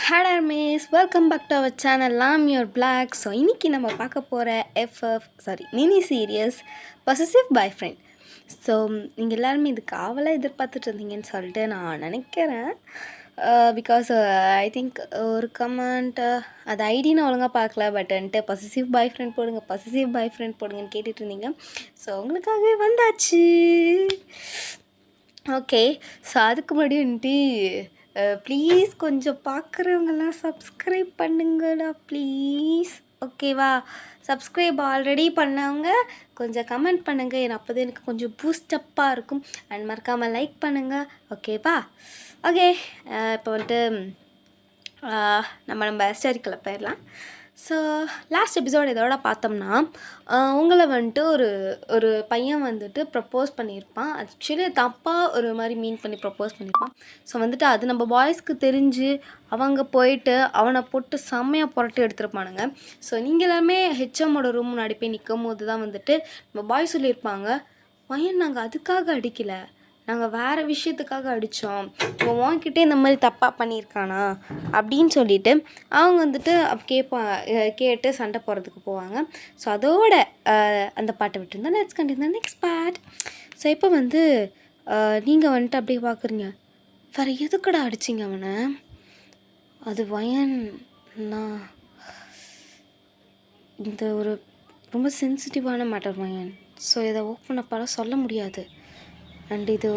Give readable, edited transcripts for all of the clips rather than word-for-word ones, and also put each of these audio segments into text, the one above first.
Hello miss, welcome back to our channel your blog. So இன்றைக்கி நம்ம பார்க்க போகிற mini series possessive boyfriend. So நீங்கள் எல்லாருமே இதுக்கு ஆவலாக எதிர்பார்த்துட்டு இருந்தீங்கன்னு சொல்லிட்டு நான் நினைக்கிறேன். பிகாஸ் ஐ திங்க் ஒரு கமெண்ட் அது ஐடி நான் ஒழுங்காக பார்க்கல, பட் வந்துட்டு பொசசிவ் பாய் ஃப்ரெண்ட் போடுங்கன்னு கேட்டுட்டு இருந்தீங்க. ஸோ உங்களுக்காகவே வந்தாச்சு. ஓகே, ஸோ அதுக்கு முன்னாடி வந்துட்டு ப்ளீஸ் கொஞ்சம் பார்க்குறவங்கெல்லாம் சப்ஸ்கிரைப் பண்ணுங்கடா ப்ளீஸ். ஓகேவா? சப்ஸ்கிரைப் ஆல்ரெடி பண்ணவங்க கொஞ்சம் கமெண்ட் பண்ணுங்கள், ஏன்னா அப்போ தான் எனக்கு கொஞ்சம் பூஸ்டப்பாக இருக்கும். அண்ட் மறக்காமல் லைக் பண்ணுங்கள். ஓகேவா? ஓகே, இப்போ வந்துட்டு நம்ம ஸ்டோரிக்குள்ள போயிடலாம். ஸோ லாஸ்ட் எபிசோட் இதோட பார்த்தோம்னா, உங்களை வந்துட்டு ஒரு பையன் வந்துட்டு ப்ரப்போஸ் பண்ணியிருப்பான். ஆக்சுவலி தப்பாக ஒரு மாதிரி மீன் பண்ணி ப்ரப்போஸ் பண்ணியிருப்பான். ஸோ வந்துட்டு அது நம்ம பாய்ஸ்க்கு தெரிஞ்சு அவங்க போயிட்டு அவனை போட்டு செம்மையாக புரட்டி எடுத்துருப்பானுங்க. ஸோ நீங்கள் எல்லாமே ஹெச்எம்மோட ரூம் முன்னாடி போய் நிற்கும் போது தான் வந்துட்டு நம்ம பாய் சொல்லியிருப்பாங்க, பையன் நாங்கள் அதுக்காக அடிக்கலை, நாங்கள் வேறு விஷயத்துக்காக அடித்தோம், இப்போ உன்கிட்டே இந்த மாதிரி தப்பாக பண்ணியிருக்கானா அப்படின்னு சொல்லிவிட்டு அவங்க வந்துட்டு கேட்டு சண்டை போடுறதுக்கு போவாங்க. ஸோ அதோட அந்த பாட்டை விட்டுருந்தோம். Let's continue next part. So இப்போ வந்து நீங்கள் வந்துட்டு அப்படியே பார்க்குறீங்க, வேறு எதுக்கடா அடிச்சிங்க அவனை? அது வயன் இந்த ஒரு ரொம்ப சென்சிட்டிவான மேட்டர் வயன். ஸோ இதை ஓப்பன் அப்பால் சொல்ல முடியாது. அண்ட் இது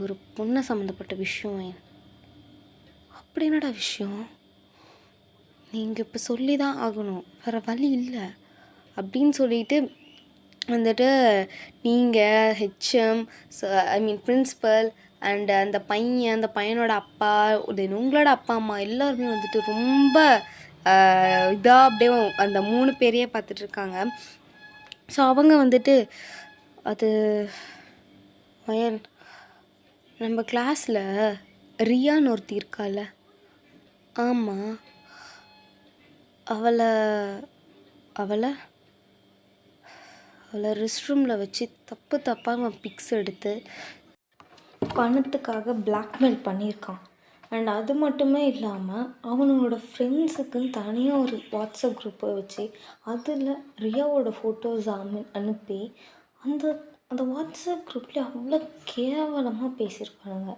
ஒரு பொண்ணை சம்மந்தப்பட்ட விஷயம். அப்படி என்னடா விஷயம்? நீங்கள் இப்போ சொல்லி தான் ஆகணும், வேறு வழி இல்லை அப்படின்னு சொல்லிட்டு வந்துட்டு நீங்கள் ஹெச்எம், பிரின்ஸிபல் அண்ட் அந்த பையனோட அப்பா, தென் உங்களோட அப்பா அம்மா எல்லாருமே வந்துட்டு ரொம்ப இதாக அப்படியே அந்த 3 பேரையே பார்த்துட்ருக்காங்க. ஸோ அவங்க வந்துட்டு அது வயன், நம்ம கிளாஸில் ரியான்னு ஒருத்தி இருக்கால, ஆமாம், அவளை ரெஸ்ட் ரூமில் வச்சு தப்பாக பிக்ஸ் எடுத்து பணத்துக்காக பிளாக்மெயில் பண்ணியிருக்கான். அண்ட் அது மட்டுமே இல்லாமல் அவனோட ஃப்ரெண்ட்ஸுக்குன்னு தனியாக ஒரு வாட்ஸ்அப் குரூப்பை வச்சு அதில் ரியாவோட ஃபோட்டோஸ் அனுப்பி அந்த வாட்ஸ்அப் குரூப்பில் அவ்வளோ கேவலமாக பேசியிருக்கானுங்க.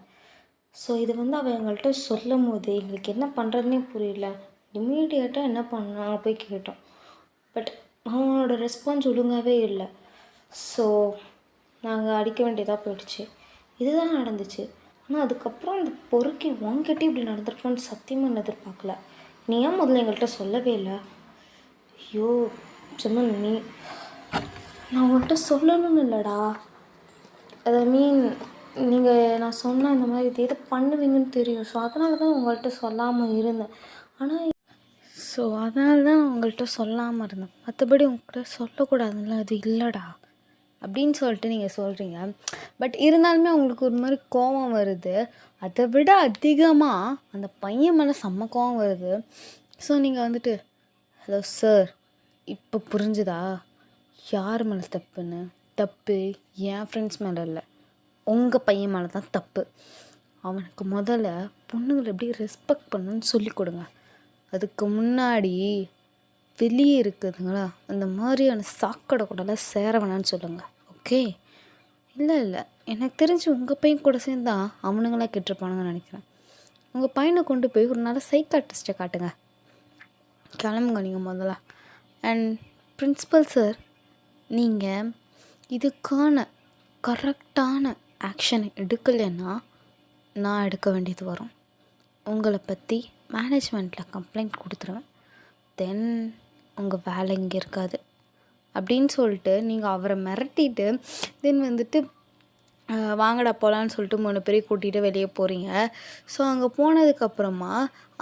ஸோ இது வந்து அவன் எங்கள்கிட்ட சொல்லும் போது எங்களுக்கு என்ன பண்ணுறதுனே புரியல. இமீடியட்டாக என்ன பண்ணாங்க போய் கேட்டோம், பட் அவனோட ரெஸ்பான்ஸ் ஒழுங்காகவே இல்லை. ஸோ நாங்கள் அடிக்க வேண்டியதாக போயிடுச்சு. இதுதான் நடந்துச்சு. ஆனால் அதுக்கப்புறம் அந்த பொறுக்கி வாங்கிட்டே இப்படி நடந்திருக்கோன்னு சத்தியமாக எதிர்பார்க்கல. நீ ஏன் முதல்ல எங்கள்கிட்ட சொல்லவே இல்லை? ஐயோ சொன்ன நான் உங்கள்கிட்ட சொல்லணும்னு இல்லைடா, ஐ மீன் நான் சொன்னேன் இந்த மாதிரி இது எதை பண்ணுவீங்கன்னு தெரியும். ஸோ அதனால தான் உங்கள்கிட்ட சொல்லாமல் இருந்தேன். மற்றபடி உங்கள்கிட்ட சொல்லக்கூடாதுல்ல, அது இல்லைடா அப்படின்னு சொல்லிட்டு நீங்கள் சொல்கிறீங்க. பட் இருந்தாலுமே அவங்களுக்கு ஒரு மாதிரி கோபம் வருது. அதை விட அதிகமாக அந்த பையன் மேலே செம்ம கோபம் வருது. ஸோ நீங்கள் வந்துட்டு, ஹலோ சார், இப்போ புரிஞ்சுதா யார் மேலே தப்புன்னு? தப்பு என் ஃப்ரெண்ட்ஸ் மேலே இல்லை, உங்கள் பையன் மேலே தான் தப்பு. அவனுக்கு முதல்ல பொண்ணுங்களை எப்படி ரெஸ்பெக்ட் பண்ணணுன்னு சொல்லி கொடுங்க. அதுக்கு முன்னாடி வெளியே இருக்குதுங்களா அந்த மாதிரியான சாக்கடை கூடலாம் சேர வேணான்னு சொல்லுங்கள். ஓகே? இல்லை எனக்கு தெரிஞ்சு உங்கள் பையன் கூட சேர்ந்தா அவனுங்களாம் கெட்டிருப்பானுங்கன்னு நினைக்கிறேன். உங்கள் பையனை கொண்டு போய் ஒரு நல்ல சைக்காட்ரிஸ்ட்டை காட்டுங்க. கிளம்புங்க நீங்கள் முதல்ல. அண்ட் பிரின்ஸிபல் சார், நீங்கள் இதுக்கான கரெக்டான ஆக்ஷன் எடுக்கலைன்னா நான் எடுக்க வேண்டியது வரும். உங்களை பற்றி மேனேஜ்மெண்ட்டில் கம்ப்ளைண்ட் கொடுத்துருவேன். தென் உங்கள் வேலை இங்கே இருக்காது அப்படின்னு சொல்லிட்டு நீங்கள் அவரை மிரட்டிட்டு தென் வந்துட்டு வாங்கடா போகலான்னு சொல்லிட்டு 3 பேரையும் கூட்டிகிட்டு வெளியே போகிறீங்க. ஸோ அங்கே போனதுக்கப்புறமா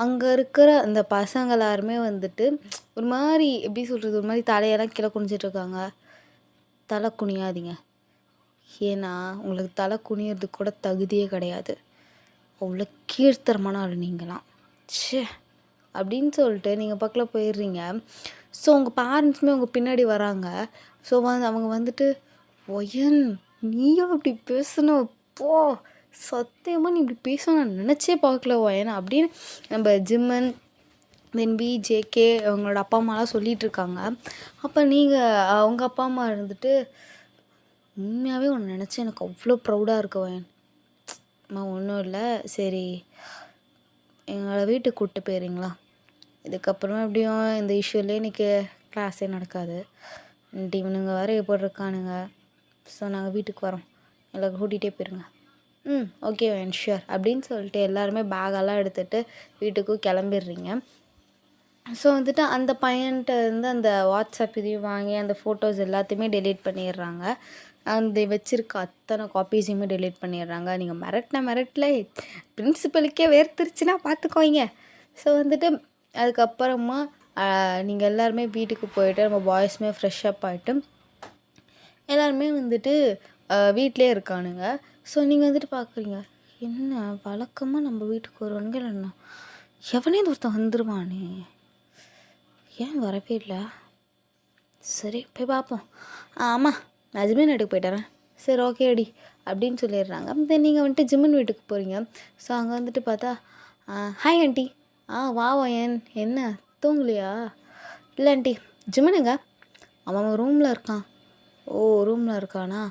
அங்கே இருக்கிற அந்த பசங்க எல்லாருமே வந்துட்டு ஒரு மாதிரி எப்படி சொல்கிறது, ஒரு மாதிரி தலையெல்லாம் கீழே குனிஞ்சிட்ருக்காங்க. தலை குனியாதீங்க, ஏன்னா உங்களுக்கு தலை குனியறதுக்கு கூட தகுதியே கிடையாது. அவ்வளோ கீழ்த்தரமான ஆள் நீங்களாம், ச்சே அப்படின்னு சொல்லிட்டு நீங்கள் பக்கத்தில் போயிடுறீங்க. ஸோ உங்கள் பேரண்ட்ஸுமே உங்கள் பின்னாடி வராங்க. ஸோ அவங்க வந்துட்டு, ஒயன் நீயும் அப்படி பேசணும், போ சத்தியமா நீ இப்படி பேச நான் நினச்சே பார்க்கல ஏன்னா அப்படின்னு நம்ம ஜிம்மன் தென் வி ஜேகே அவங்களோட அப்பா அம்மாலாம் சொல்லிட்டு இருக்காங்க. அப்போ நீங்கள் அவங்க அப்பா அம்மா இருந்துட்டு உண்மையாகவே ஒன்று நினச்சி எனக்கு அவ்வளோ ப்ரௌடாக இருக்கு வயன். அம்மா ஒன்றும் இல்லை, சரி எங்களை வீட்டுக்கு கூப்பிட்டு போயிடுறீங்களா? இதுக்கப்புறமா எப்படியும் இந்த இஷ்யூலேயே இன்றைக்கி கிளாஸே நடக்காது. இவனுங்க வேறு எப்படி இருக்கானுங்க. ஸோ நாங்கள் வீட்டுக்கு வரோம், எல்லாம் கூட்டிகிட்டே போயிருங்க. ஓகே வேன் ஷியோர் அப்படின்னு சொல்லிட்டு எல்லாருமே பேகெல்லாம் எடுத்துகிட்டு வீட்டுக்கும் கிளம்பிடுறீங்க. ஸோ வந்துட்டு அந்த பையன்கிட்ட இருந்து அந்த வாட்ஸ்அப் இதையும் வாங்கி அந்த ஃபோட்டோஸ் எல்லாத்தையுமே டெலீட் பண்ணிடுறாங்க. அந்த வச்சுருக்க அத்தனை காப்பீஸையுமே டெலீட் பண்ணிடுறாங்க. நீங்கள் மிரட்டில் பிரின்சிபலுக்கே வேர்த்துருச்சுன்னா பார்த்துக்கோங்க. ஸோ வந்துட்டு அதுக்கப்புறமா நீங்கள் எல்லாருமே வீட்டுக்கு போயிட்டு நம்ம பாய்ஸுமே ஃப்ரெஷ்ஷப் ஆகிட்டு எல்லாருமே வந்துட்டு வீட்டிலே இருக்கானுங்க. ஸோ நீங்கள் வந்துட்டு பார்க்குறீங்க, என்ன வழக்கமாக நம்ம வீட்டுக்கு வருவானுங்க இல்லைண்ணா எவனே ஒருத்தன் வந்துடுவானே, ஏன் வரவே இல்லை? சரி போய் பார்ப்போம். ஆமாம் நான் ஜிம்மன் வீட்டுக்கு போயிட்டுறேன். சரி ஓகே அடி அப்படின்னு சொல்லிடுறாங்க. தென் நீங்கள் வந்துட்டு ஜிம்மன் வீட்டுக்கு போகிறீங்க. ஸோ அங்கே வந்துட்டு பார்த்தா ஹாய் ஆண்டி. வா வயன், என்ன தூங்கலையா? இல்லை ஆண்டி. ஜிம்மனுங்க? அவன் ரூமில் இருக்கான். ஓ ரூமில் இருக்கானா?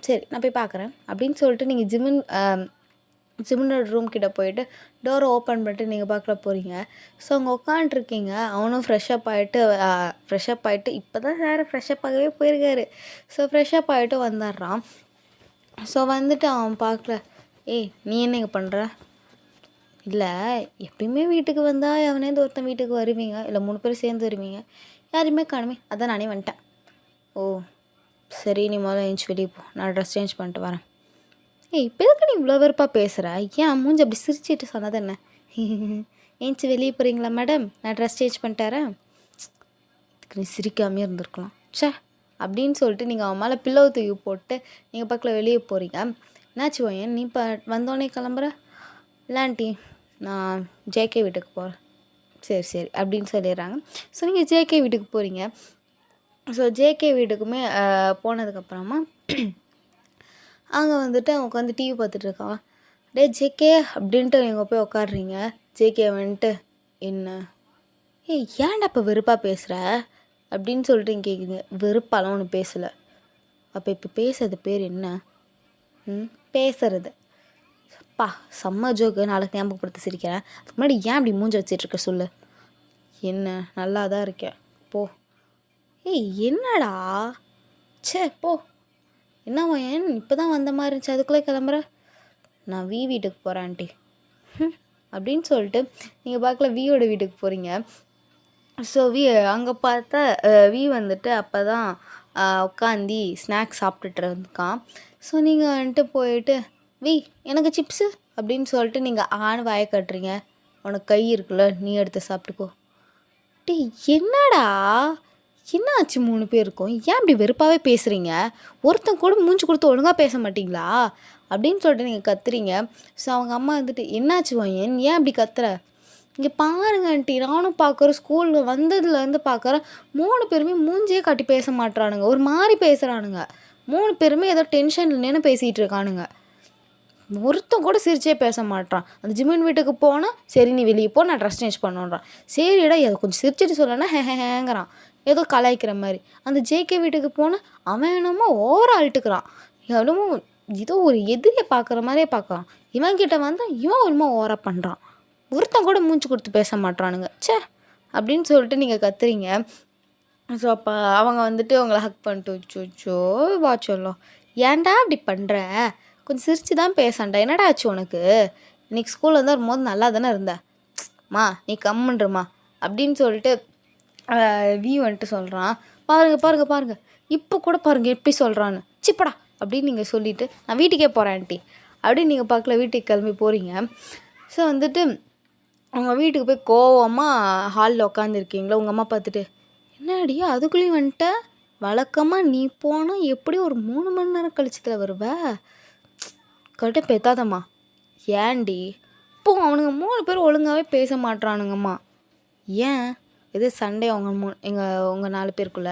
சரி நான் போய் பார்க்குறேன் அப்படின்னு சொல்லிட்டு நீங்கள் ஜிம்மனோட ரூம் கிட்டே போயிட்டு டோரை ஓப்பன் பண்ணிட்டு நீங்கள் பார்க்கல போகிறீங்க. ஸோ அங்கே உட்காண்ட்ருக்கீங்க. அவனும் ஃப்ரெஷ்ஷப் ஆகிட்டு இப்போ தான் சார் ஃப்ரெஷ்ஷப் ஆகவே போயிருக்காரு. ஸோ ஃப்ரெஷ்ஷப் ஆகிட்டு வந்துடுறான். ஸோ வந்துட்டு அவன் பார்க்கல, ஏய் நீ என்ன இங்கே பண்ணுற? இல்லை எப்பயுமே வீட்டுக்கு வந்தால் எவனேந்து ஒருத்தன் வீட்டுக்கு வருவீங்க, இல்லை 3 பேர் சேர்ந்து வருவீங்க, யாருமே காணுமே, அதான் நானே வந்துட்டேன். ஓ சரி நீ முதல்ல ஏஞ்சி வெளியே போ, நான் ட்ரெஸ் சேஞ்ச் பண்ணிட்டு வரேன். இப்போ எதுக்கு நீ இவ்வளோ வெறுப்பாக பேசுகிற? ஏன் மூஞ்சி அப்படி சிரிச்சிட்டு சொன்னது என்ன? ஏஞ்சி வெளியே போகிறீங்களா மேடம், நான் ட்ரெஸ் சேஞ்ச் பண்ணிட்டாரேன். இதுக்கு நீ சிரிக்காமே இருந்திருக்கலாம் சே அப்படின்னு சொல்லிட்டு நீங்கள் அவன் மேலே பில்லோ தூக்கி போட்டு நீங்கள் பக்கத்தில் வெளியே போகிறீங்க. என்னாச்சு ஏன் நீ இப்போ வந்தோடனே கிளம்புற? இல்லாண்டி நான் ஜேகே வீட்டுக்கு போகிறேன். சரி அப்படின்னு சொல்லிடுறாங்க. ஸோ நீங்கள் ஜேகே வீட்டுக்கு போகிறீங்க. ஸோ ஜேகே வீட்டுக்குமே போனதுக்கப்புறமா அங்கே வந்துட்டு அவன் உட்காந்து டிவி பார்த்துட்ருக்கான். டே ஜேகே அப்படின்ட்டு நீங்கள் போய் உட்காடுறீங்க. ஜேகே வந்துட்டு என்ன ஏன்டா இப்போ வெறுப்பாக பேசுகிற அப்படின்னு சொல்லிட்டு கேட்குங்க. வெறுப்பாலாம் ஒன்று பேசலை. அப்போ இப்போ பேசுறது பேர் என்ன? பேசுறது பா செம்ம ஜோக்கு, நாளைக்கு ஞாபகப்படுத்த சிரிக்கிறேன். அதுக்கு முன்னாடி ஏன் அப்படி மூஞ்சி வச்சிட்ருக்க சொல்லு. என்ன நல்லா தான் இருக்கேன் போ. என்னடா சே போ. என்னவா ஏன் இப்போ தான் வந்த மாதிரி இருந்துச்சு அதுக்குள்ளே கிளம்புற? நான் வீட்டுக்கு போகிறேன் ஆண்டி அப்படின்னு சொல்லிட்டு நீங்கள் பார்க்கல வியோட வீட்டுக்கு போகிறீங்க. ஸோ அங்கே பார்த்தா வந்துட்டு அப்போ தான் உட்காந்தி ஸ்நாக்ஸ் சாப்பிட்டுட்டு இருக்கான். ஸோ நீங்கள் வந்துட்டு போயிட்டு எனக்கு சிப்ஸு அப்படின்னு சொல்லிட்டு நீங்கள் வாயை கட்டுறீங்க. உனக்கு கை இருக்குல்ல, நீ எடுத்து சாப்பிட்டுக்கோ. என்னடா என்ன ஆச்சு 3 பேருக்கும்? ஏன் இப்படி வெறுப்பாகவே பேசுகிறீங்க? ஒருத்தன் கூட மூஞ்சி கொடுத்து ஒழுங்காக பேச மாட்டிங்களா அப்படின்னு சொல்லிட்டு நீங்கள் கத்துறீங்க. ஸோ அவங்க அம்மா வந்துட்டு என்னாச்சு ஏன் அப்படி கத்துற? இங்கே பாருங்க ஆண்டி, நானும் பார்க்குறேன், ஸ்கூலில் வந்ததுலேருந்து பார்க்குறேன் 3 பேருமே மூஞ்சியே காட்டி பேச மாட்டுறானுங்க, ஒரு மாதிரி பேசுகிறானுங்க. 3 பேருமே ஏதோ டென்ஷனில் நின்று பேசிகிட்டு இருக்கானுங்க. ஒருத்தன் கூட சிரிச்சே பேச மாட்டான். அந்த ஜிம்மன் வீட்டுக்கு போனால் சரி நீ வெளியே போ, நான் ட்ரெஸ் சேஞ்ச் பண்ணுறான். சரிடா அதை கொஞ்சம் சிரிச்சிட்டு சொல்லனா ஹேங்கிறான், ஏதோ கலாய்க்கிற மாதிரி. அந்த ஜேகே வீட்டுக்கு போனால் அவன் என்னமோ ஓவராக அழட்டுக்கிறான், எவ்வளோ ஏதோ ஒரு எதிரியை பார்க்குற மாதிரியே பார்க்குறான். இவன் கிட்ட வந்தால் இவன் ஒன்றுமா ஓவராக பண்ணுறான். ஒருத்தன் கூட மூஞ்சி கொடுத்து பேச மாட்டானுங்க சே அப்படின்னு சொல்லிட்டு நீங்கள் கத்துறீங்க. ஸோ அப்போ அவங்க வந்துட்டு உங்களை ஹக் பண்ணிட்டு வாட்சோல்லாம் ஏன்டா அப்படி பண்ணுற, கொஞ்சம் சிரிச்சு தான் பேசான்டா, என்னடா ஆச்சு உனக்கு? இன்றைக்கி ஸ்கூலில் வந்து வரும்போது நல்லா தானே இருந்த, நீ கம்முன்றமா அப்படின்னு சொல்லிட்டு வந்துட்டு சொல்கிறான். பாருங்க இப்போ கூட பாருங்கள் எப்படி சொல்கிறான்னு, சிப்படா அப்படின்னு நீங்கள் சொல்லிவிட்டு நான் வீட்டுக்கே போகிறேன் ஆண்டி அப்படின்னு நீங்கள் பார்க்கல வீட்டுக்கு கிளம்பி போகிறீங்க. ஸோ வந்துட்டு உங்கள் வீட்டுக்கு போய் கோவமாக ஹாலில் உட்காந்துருக்கீங்களா. உங்கள் அம்மா பார்த்துட்டு என்னடி அதுக்குள்ளேயும் வந்துட்ட, வழக்கமாக நீ போனால் எப்படி ஒரு 3 மணி நேரம் கழிச்சத்தில் வருவ, கரெக்டாக பெத்தாதம்மா. ஏன்டி இப்போ அவனுங்க 3 பேர் ஒழுங்காகவே பேச மாட்றானுங்கம்மா. ஏன் எது சண்டே அவங்க உங்கள் 4 பேருக்குள்ள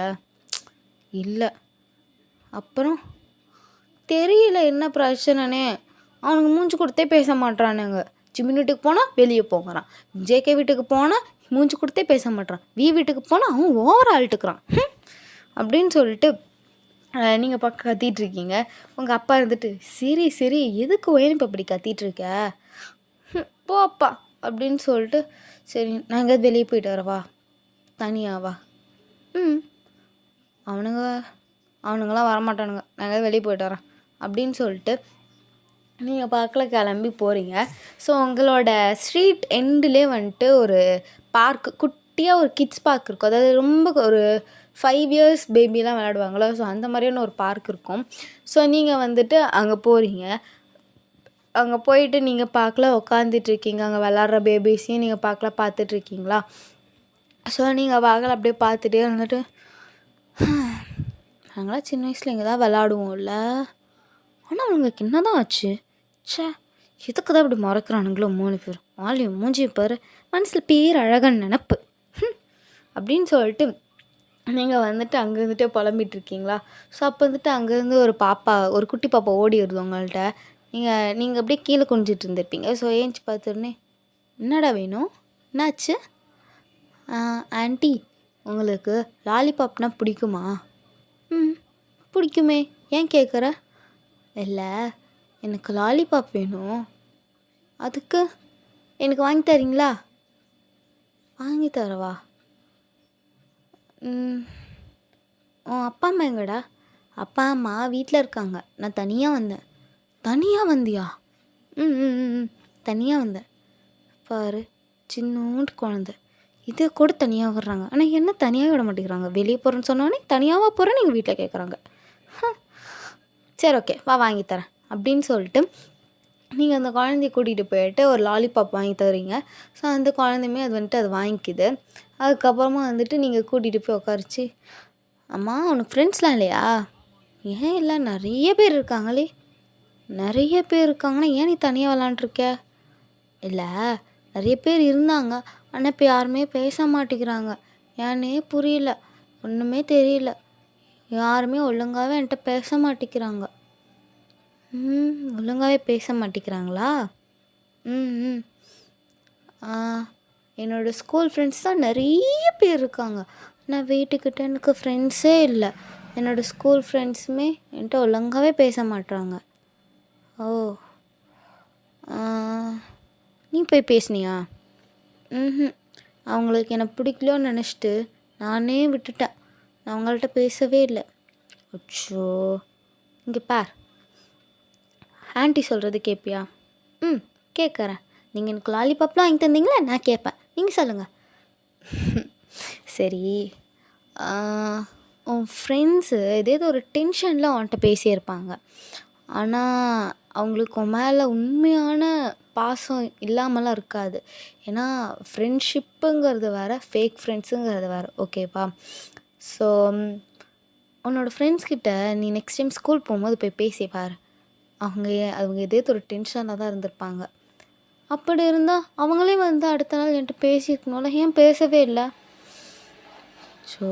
இல்லை? அப்புறம் தெரியல என்ன பிரச்சனைனே. அவனுங்க மூஞ்சி கொடுத்தே பேச மாட்றானுங்க. ஜிமின் வீட்டுக்கு போனால் வெளியே போகிறான், ஜேகே வீட்டுக்கு போனால் மூஞ்சி கொடுத்தே பேச மாட்றான், வீட்டுக்கு போனால் அவன் ஓவராக ஆள்ட்டுக்கிறான் அப்படின்னு சொல்லிட்டு நீங்கள் பக்கம் கத்திகிட்ருக்கீங்க. உங்கள் அப்பா இருந்துட்டு சரி சரி எதுக்கு ஒயன் இப்போ அப்படி கத்திகிட்ருக்க, போப்பா அப்படின்னு சொல்லிட்டு சரி நான் எங்கேயாவது வெளியே போயிட்டு வரவா, தனியாவா, அவனுங்களாம் வரமாட்டானுங்க, நான் எங்கேயாவது வெளியே போயிட்டு வரேன் அப்படின்னு சொல்லிட்டு நீங்கள் பார்க்கல கிளம்பி போகிறீங்க. ஸோ உங்களோட ஸ்ட்ரீட் எண்டுலேயே வந்துட்டு ஒரு பார்க்கு, குட்டியாக ஒரு கிட்ஸ் பார்க் இருக்கும். அதாவது ரொம்ப ஒரு 5 இயர்ஸ் பேபிலாம் விளையாடுவாங்களோ, ஸோ அந்த மாதிரியான ஒரு பார்க் இருக்கும். ஸோ நீங்கள் வந்துட்டு அங்கே போகிறீங்க. அங்கே போயிட்டு நீங்கள் பார்க்கல உட்காந்துட்ருக்கீங்க. அங்கே விளாட்ற பேபிஸையும் நீங்கள் பார்க்கல பார்த்துட்ருக்கீங்களா. ஸோ நீங்கள் பார்க்கல அப்படியே பார்த்துட்டே வந்துட்டு நாங்களாம் சின்ன வயசில் இங்கே தான் விளாடுவோம்ல, ஆனால் அவங்களுக்கு என்ன தான் ஆச்சு, ச்சே எதுக்கு தான் இப்படி மறக்கிறானுங்களோ 3 பேரும், மாலியும் மூஞ்சியும் பாரு, மனசில் பேர் அழகன் நினப்பு அப்படின்னு சொல்லிட்டு நீங்கள் வந்துட்டு அங்கே இருந்துகிட்டே புலம்பிகிட்ருக்கீங்களா. ஸோ அப்போ வந்துட்டு அங்கேருந்து ஒரு குட்டி பாப்பா ஓடி வருது உங்கள்கிட்ட. நீங்கள் அப்படியே கீழே குனிஞ்சிட்டு இருந்திருப்பீங்க. ஸோ ஏஞ்சி பார்த்துடனே என்னடா வேணும், என்னாச்சு, ஆண்டி உங்களுக்கு லாலிபாப்னா பிடிக்குமா, பிடிக்குமே, ஏன் கேட்குற, இல்லை எனக்கு லாலிபாப் வேணும், அதுக்கு எனக்கு வாங்கி தரீங்களா, வாங்கி தரவா, உன் அப்பா அம்மா எங்கடா, அப்பா அம்மா வீட்டில் இருக்காங்க, நான் தனியாக வந்தேன், தனியாக வந்தியா, தனியாக வந்தேன், பாரு சின்னோண்டு குழந்தை, இது கூட தனியாக விடுறாங்க, ஆனால் என்ன தனியாக விட மாட்டேங்கிறாங்க, வெளியே போகிறேன்னு சொன்னோடனே தனியாகவா போகிறேன்னு எங்கள் வீட்டில் கேட்குறாங்க, சரி ஓகே வா வாங்கி தரேன் அப்படின்னு சொல்லிட்டு நீங்கள் அந்த குழந்தைய கூட்டிகிட்டு போயிட்டு ஒரு லாலிபாப் வாங்கி தரீங்க. ஸோ அந்த குழந்தையுமே அது வாங்கிக்குது. அதுக்கப்புறமா வந்துட்டு நீங்கள் கூட்டிகிட்டு போய் உட்காரிச்சு, அம்மா உனக்கு ஃப்ரெண்ட்ஸ்லாம் இல்லையா, ஏன் இல்லை நிறைய பேர் இருக்காங்களே, நிறைய பேர் இருக்காங்கன்னா ஏன் நீ தனியாக விளாண்டுருக்க, இல்லை நிறைய பேர் இருந்தாங்க ஆனால் இப்போ யாருமே பேச மாட்டேங்கிறாங்க, ஏன்னே புரியல, ஒன்றுமே தெரியல, யாருமே ஒழுங்காகவே என்கிட்ட பேச மாட்டேங்கிறாங்க, ஒழுங்காகவே பேச மாட்டேங்கிறாங்களா, என்னோடய ஸ்கூல் ஃப்ரெண்ட்ஸ் தான் நிறைய பேர் இருக்காங்க, நான் வீட்டுக்கிட்ட எனக்கு ஃப்ரெண்ட்ஸே இல்லை, என்னோடய ஸ்கூல் ஃப்ரெண்ட்ஸுமே என்கிட்ட ஒழுங்காகவே பேச மாட்றாங்க, ஓ நீ போய் பேசுனியா, அவங்களுக்கு என்னை பிடிக்கலன்னு நினச்சிட்டு நானே விட்டுட்டேன், நான் அவங்கள்ட்ட பேசவே இல்லை, அச்சோ இங்கே பார், ஆண்டி சொல்கிறது கேட்பியா, கேட்குறேன், நீங்கள் எனக்கு லாலிபாப்லாம் வாங்கி தந்தீங்களா, நான் கேட்பேன், நீங்கள் சொல்லுங்கள், சரி உன் ஃப்ரெண்ட்ஸு ஏதேதோ ஒரு டென்ஷனில் அவன்கிட்ட பேசியிருப்பாங்க, ஆனால் அவங்களுக்கு உன் மேலே உண்மையான பாசம் இல்லாமலாம் இருக்காது, ஏன்னா ஃப்ரெண்ட்ஷிப்புங்கிறது வேறு, ஃபேக் ஃப்ரெண்ட்ஸுங்கிறது வேறு, ஓகேவா. ஸோ உன்னோட ஃப்ரெண்ட்ஸ்கிட்ட நீ நெக்ஸ்ட் டைம் ஸ்கூல் போகும்போது போய் பேசிப்பார், அவங்க ஏதேதோ ஒரு டென்ஷனில் தான் இருந்திருப்பாங்க, அப்படி இருந்தால் அவங்களே வந்து அடுத்த நாள் என்கிட்ட பேசியிருக்கணும்ல, ஏன் பேசவே இல்லை, ஸோ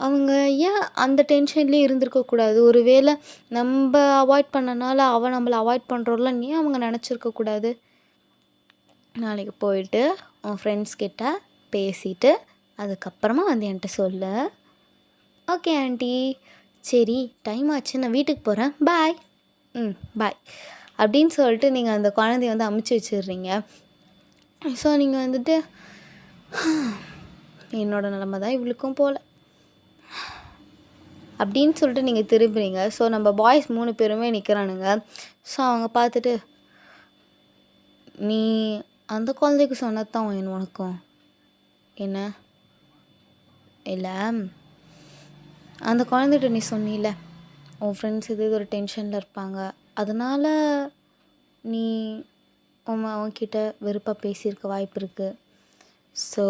அவங்க ஏன் அந்த டென்ஷன்லேயே இருந்திருக்கக்கூடாது, ஒரு வேளை நம்ம அவாய்ட் பண்ணனால அவன் நம்மளை அவாய்ட் பண்ணுறோம்லாம் ஏன் அவங்க நினச்சிருக்கக்கூடாது, நாளைக்கு போயிட்டு உன் ஃப்ரெண்ட்ஸ் கிட்ட பேசிட்டு அதுக்கப்புறமா வந்து என்கிட்ட சொல்லு, ஓகே ஆண்டி, சரி டைம் ஆச்சு நான் வீட்டுக்கு போகிறேன், பாய், பாய் அப்படின்னு சொல்லிட்டு நீங்கள் அந்த குழந்தைய வந்து அமுச்சு வச்சிடுறீங்க. ஸோ நீங்கள் வந்துட்டு என்னோட நிலமை தான் இவளுக்கும் போல் அப்படின்னு சொல்லிட்டு நீங்கள் திரும்புறீங்க. ஸோ நம்ம பாய்ஸ் 3 பேருமே நிற்கிறானுங்க. ஸோ அவங்க பார்த்துட்டு, நீ அந்த குழந்தைக்கு சொன்னது தான் உனக்கும் என்ன, இல்லை அந்த குழந்தைகிட்ட நீ சொன்னில உன் ஃப்ரெண்ட்ஸ் இது ஒரு டென்ஷனில் இருப்பாங்க, அதனால் நீ அவன்கிட்ட வெறுப்பாக பேசியிருக்க வாய்ப்பு இருக்குது, ஸோ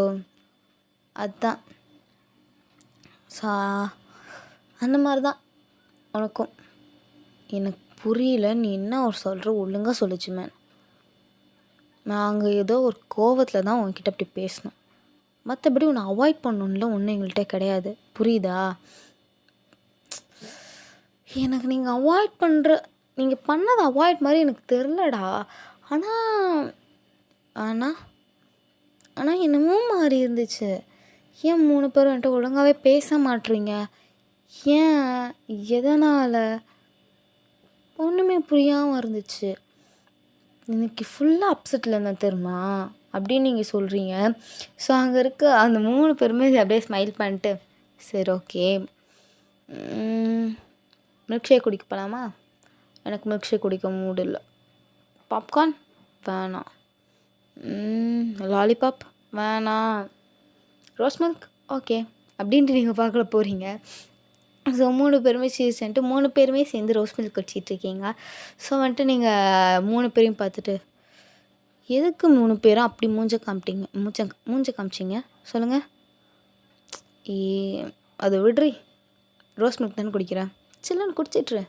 அதுதான், ஸோ அந்த மாதிரி தான் உனக்கும், எனக்கு புரியல நீ என்ன ஒரு சொல்கிற, ஒழுங்காக சொல்லிச்சு மேன், நாங்கள் ஏதோ ஒரு கோவத்தில் தான் உன்கிட்ட அப்படி பேசணும், மற்றபடி உன்னை அவாய்ட் பண்ணணும்ல ஒன்றும் எங்கள்கிட்ட கிடையாது, புரியுதா, எனக்கு நீங்கள் அவாய்ட் பண்ணுற நீங்கள் பண்ணது அவாய்ட் மாதிரி எனக்கு தெரிலடா. ஆனால் ஆனால் ஆனால் என்னமோ மாறி இருந்துச்சு. ஏன் 3 பேரும் என்கிட்ட ஒழுங்காகவே பேச மாட்றீங்க? ஏன்? எதனால்? ஒன்றுமே புரியாமல் இருந்துச்சு. இன்னைக்கு ஃபுல்லாக அப்செட்டில் இருந்தேன் தெரியுமா அப்படின்னு நீங்கள் சொல்கிறீங்க. ஸோ அங்கே இருக்க அந்த 3 பேருமே அப்படியே ஸ்மைல் பண்ணிட்டு சரி ஓகே மில்க் ஷேக் குடிக்க போகலாமா? எனக்கு மில்க் ஷேக் குடிக்க மூடு இல்லை. பாப்கார்ன் வேணாம். லாலிபாப் வேணாம். ரோஸ் மில்க் ஓகே அப்படின்ட்டு நீங்கள் பார்க்கல போகிறீங்க. ஸோ 3 பேருமே சீர்ஸ்ன்ட்டு 3 பேருமே சேர்ந்து ரோஸ் மில்க் குடிச்சிட்ருக்கீங்க. ஸோ வந்துட்டு நீங்கள் 3 பேரையும் பார்த்துட்டு எதுக்கு 3 பேரும் அப்படி மூஞ்ச காமிச்சிங்க சொல்லுங்கள். அது விட்ரி, ரோஸ் மில்க் தானே குடிக்கிறேன், சில்லுன்னு குடிச்சிட்ரு.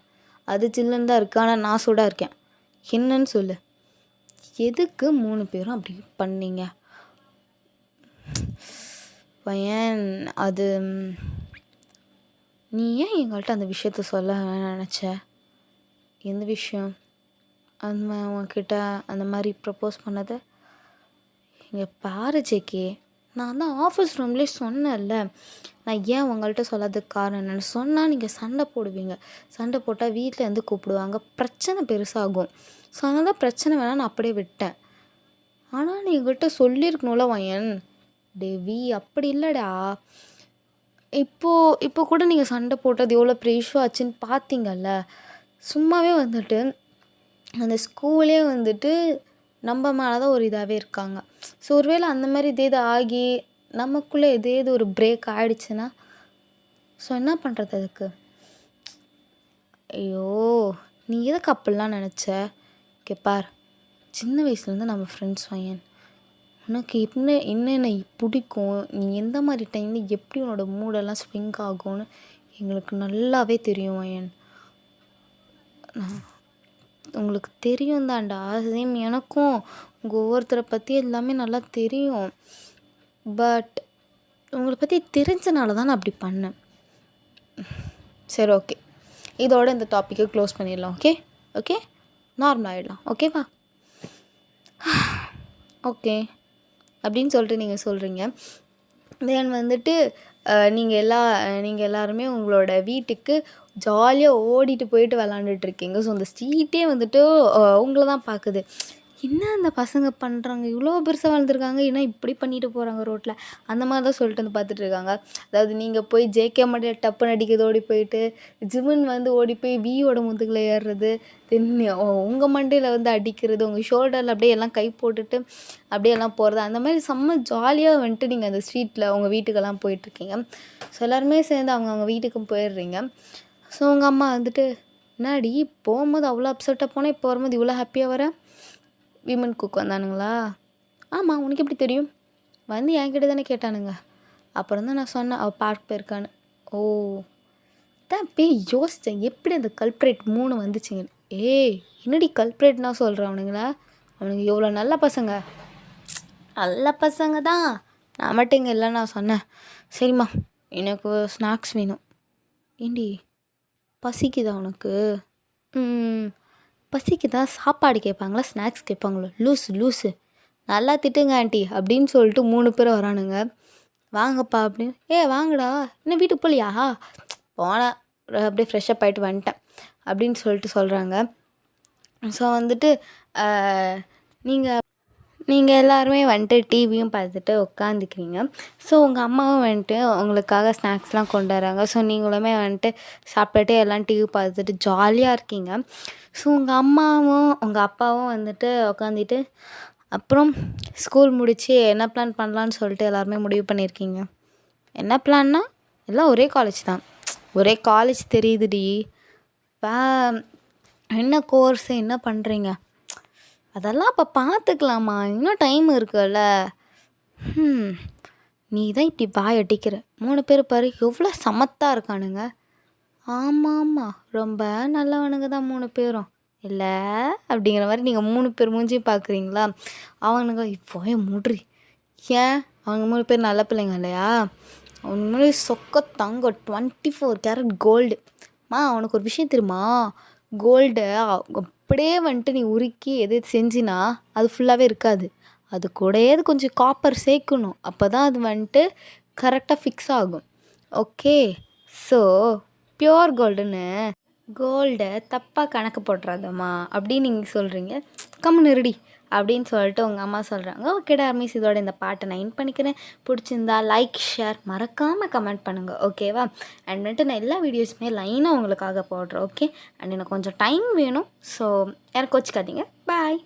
அது சில்லுன்னு தான் இருக்குது, ஆனால் நான் சூடாக இருக்கேன். என்னன்னு சொல்லு, எதுக்கு 3 பேரும் அப்படி பண்ணீங்க? பையன் அது நீ ஏன் எங்கள்கிட்ட அந்த விஷயத்த சொல்ல நினச்ச? எந்த விஷயம்? அந்த உன்கிட்ட அந்த மாதிரி ப்ரப்போஸ் பண்ணதை? இங்கே பாரு ஜேகே, நான் தான் ஆஃபீஸ் ரூம்லேயே சொன்னேன்ல, நான் ஏன் உங்கள்கிட்ட சொல்லாததுக்கு காரணம் என்னென்னு. சொன்னால் நீங்கள் சண்டை போடுவீங்க, சண்டை போட்டால் வீட்டில் இருந்து கூப்பிடுவாங்க, பிரச்சனை பெருசாகும். ஸோ அதனால தான் பிரச்சனை வேணாம் நான் அப்படியே விட்டேன். ஆனால் நீ எங்கள்கிட்ட சொல்லியிருக்கணும்ல வயன். டேவி அப்படி இல்லைடா, இப்போ கூட நீங்கள் சண்டை போட்டது எவ்வளோ பெரிய இஷ்யூ ஆச்சுன்னு பார்த்தீங்கல்ல. சும்மாவே வந்துட்டு அந்த ஸ்கூலே வந்துட்டு நம்ம மேலே தான் ஒரு இதாகவே இருக்காங்க. ஸோ ஒருவேளை அந்த மாதிரி இதே ஆகி நமக்குள்ளே எதேது ஒரு பிரேக் ஆகிடுச்சுன்னா ஸோ என்ன பண்ணுறது அதுக்கு? ஐயோ நீ எதுக்கு அப்படிலாம் நினச்ச? கேப்பார், சின்ன வயசுலேருந்து நம்ம ஃப்ரெண்ட்ஸ் வயன். உனக்கு என்னென்ன பிடிக்கும், நீ எந்த மாதிரி டைமில் எப்படி உன்னோட மூடெல்லாம் ஸ்விங் ஆகும்னு எங்களுக்கு நல்லாவே தெரியும் வயன். உங்களுக்கு தெரியும் தான்டா, சேம் எனக்கும் உங்கள் ஒவ்வொருத்தரை பற்றி எல்லாமே நல்லா தெரியும். பட் உங்களை பற்றி தெரிஞ்சனால தான் நான் அப்படி பண்ணேன். சரி ஓகே, இதோட இந்த டாப்பிக்கை க்ளோஸ் பண்ணிடலாம். ஓகே நார்மல் ஆகிடலாம். ஓகேவா? ஓகே அப்படின்னு சொல்லிட்டு நீங்கள் சொல்கிறீங்க. தென் வந்துட்டு நீங்கள் எல்லாருமே உங்களோட வீட்டுக்கு ஜாலியாக ஓடிட்டு போயிட்டு விளாண்டுட்ருக்கீங்க. ஸோ அந்த ஸ்ட்ரீட்டே வந்துட்டு உங்களை தான் பார்க்குது. என்ன அந்த பசங்க பண்ணுறாங்க, இவ்வளோ பெருசாக வளர்ந்துருக்காங்க, என்ன இப்படி பண்ணிட்டு போகிறாங்க ரோட்டில், அந்த மாதிரி தான் சொல்லிட்டு வந்து பார்த்துட்ருக்காங்க. அதாவது நீங்கள் போய் ஜேகே மண்டையில் டப்புன்னு அடிக்கிறது ஓடி போயிட்டு, ஜிமன் வந்து ஓடி போய் வியோட முதுகில் ஏறுறது, தென் உங்கள் மண்டையில் வந்து அடிக்கிறது, உங்கள் ஷோல்டரில் அப்படியே எல்லாம் கை போட்டுட்டு அப்படியே எல்லாம் போகிறது, அந்த மாதிரி செம்ம ஜாலியாக வந்துட்டு நீங்கள் அந்த ஸ்ட்ரீட்டில் உங்கள் வீட்டுக்கெல்லாம் போயிட்டுருக்கீங்க. ஸோ எல்லாருமே சேர்ந்து அவங்க வீட்டுக்கும் போயிடுறீங்க. ஸோ உங்கள் அம்மா வந்துட்டு, என்னாடி போகும்போது அவ்வளோ அப்செட்டாக போனேன், இப்போ வரும்போது இவ்வளோ ஹாப்பியாக வர? விமன் குக் வந்தானுங்களா? ஆமாம், உனக்கு எப்படி தெரியும்? வந்து என்கிட்ட தானே கேட்டானுங்க. அப்புறம் தான் நான் சொன்னேன் அவள் பார்க் போயிருக்கான்னு. ஓ தான் போய் யோசித்தேன் எப்படி அந்த கல்ப்ரேட் 3 வந்துச்சுங்க. என்னடி கல்ப்ரேட்னா சொல்கிறேன் அவனுங்களா? அவனுங்க எவ்வளோ நல்ல பசங்க, நல்ல பசங்க தான். நான் மட்டும் இங்கே இல்லை நான் சொன்னேன். சரிம்மா எனக்கு ஸ்நாக்ஸ் வேணும். ஏண்டி பசிக்குதா உனக்கு? பசிக்கு தான் சாப்பாடு கேட்பாங்களா ஸ்நாக்ஸ் கேட்பாங்களோ? லூஸு நல்லா திட்டுங்க ஆண்டி அப்படின்னு சொல்லிட்டு 3 பேர் வரானுங்க. வாங்கப்பா அப்படின்னு. வாங்கடா, இன்னும் வீட்டுக்கு போகலையா? போனேன், அப்படியே ஃப்ரெஷ்ஷப் ஆகிட்டு வந்துட்டேன் அப்படின்னு சொல்லிட்டு சொல்கிறாங்க. ஸோ வந்துட்டு நீங்கள் எல்லாருமே வந்துட்டு டிவியும் பார்த்துட்டு உட்காந்துக்கிறீங்க. ஸோ உங்கள் அம்மாவும் வந்துட்டு உங்களுக்காக ஸ்நாக்ஸ்லாம் கொண்டு வராங்க. ஸோ நீங்களுமே வந்துட்டு சாப்பிட்டுட்டு எல்லாம் டிவி பார்த்துட்டு ஜாலியாக இருக்கீங்க. ஸோ உங்கள் அம்மாவும் உங்கள் அப்பாவும் வந்துட்டு உட்காந்துட்டு அப்புறம் ஸ்கூல் முடித்து என்ன பிளான் பண்ணலான்னு சொல்லிட்டு எல்லாருமே முடிவு பண்ணியிருக்கீங்க. என்ன பிளான்னா எல்லாம் ஒரே காலேஜ் தான். ஒரே காலேஜ் தெரியுதுடி. என்ன கோர்ஸு என்ன பண்ணுறீங்க அதெல்லாம் அப்போ பார்த்துக்கலாமா, இன்னும் டைம் இருக்குல்ல. நீ தான் இப்படி வாய் அடிக்கிற. 3 பேர் பாரு எவ்வளோ சமத்தாக இருக்கானுங்க. ஆமாம் ரொம்ப நல்லவனுங்க தான் 3 பேரும் இல்லை அப்படிங்கிற மாதிரி நீங்கள் 3 பேர் மூஞ்சியும் பார்க்குறீங்களா? அவனுங்க இப்போ மூட்ரி. ஏன் அவங்க 3 பேர் நல்ல பிள்ளைங்க இல்லையா? அவனுக்கு முன்னாடி சொக்க தங்கம் 24 கேரட் கோல்டு. அவனுக்கு ஒரு விஷயம் தெரியுமா? கோல்டை அப்படியே வந்துட்டு நீ உருக்கி எது செஞ்சினா அது ஃபுல்லாகவே இருக்காது. அது கூடயே அது கொஞ்சம் காப்பர் சேர்க்கணும். அப்போ தான் அது வந்துட்டு கரெக்டாக ஃபிக்ஸ் ஆகும். ஓகே. ஸோ பியூர் கோல்டை தப்பாக கணக்கு போட்டுறாதம்மா அப்படின்னு நீங்கள் சொல்கிறீங்க. கம்முனு இருடி அப்படின்னு சொல்லிட்டு உங்கள் அம்மா சொல்கிறாங்க. ஓகேடா மிஸ், இதோட இந்த பாட்டை நான் எண்ட் பண்ணிக்கிறேன். பிடிச்சிருந்தா லைக் ஷேர் மறக்காமல் கமெண்ட் பண்ணுங்கள். ஓகேவா? அண்ட் வந்துட்டு நான் எல்லா வீடியோஸுமே லைனாக உங்களுக்காக போடுறேன். ஓகே. அண்ட் எனக்கு கொஞ்சம் டைம் வேணும். ஸோ எனக்கு வச்சுக்காதீங்க. பாய்.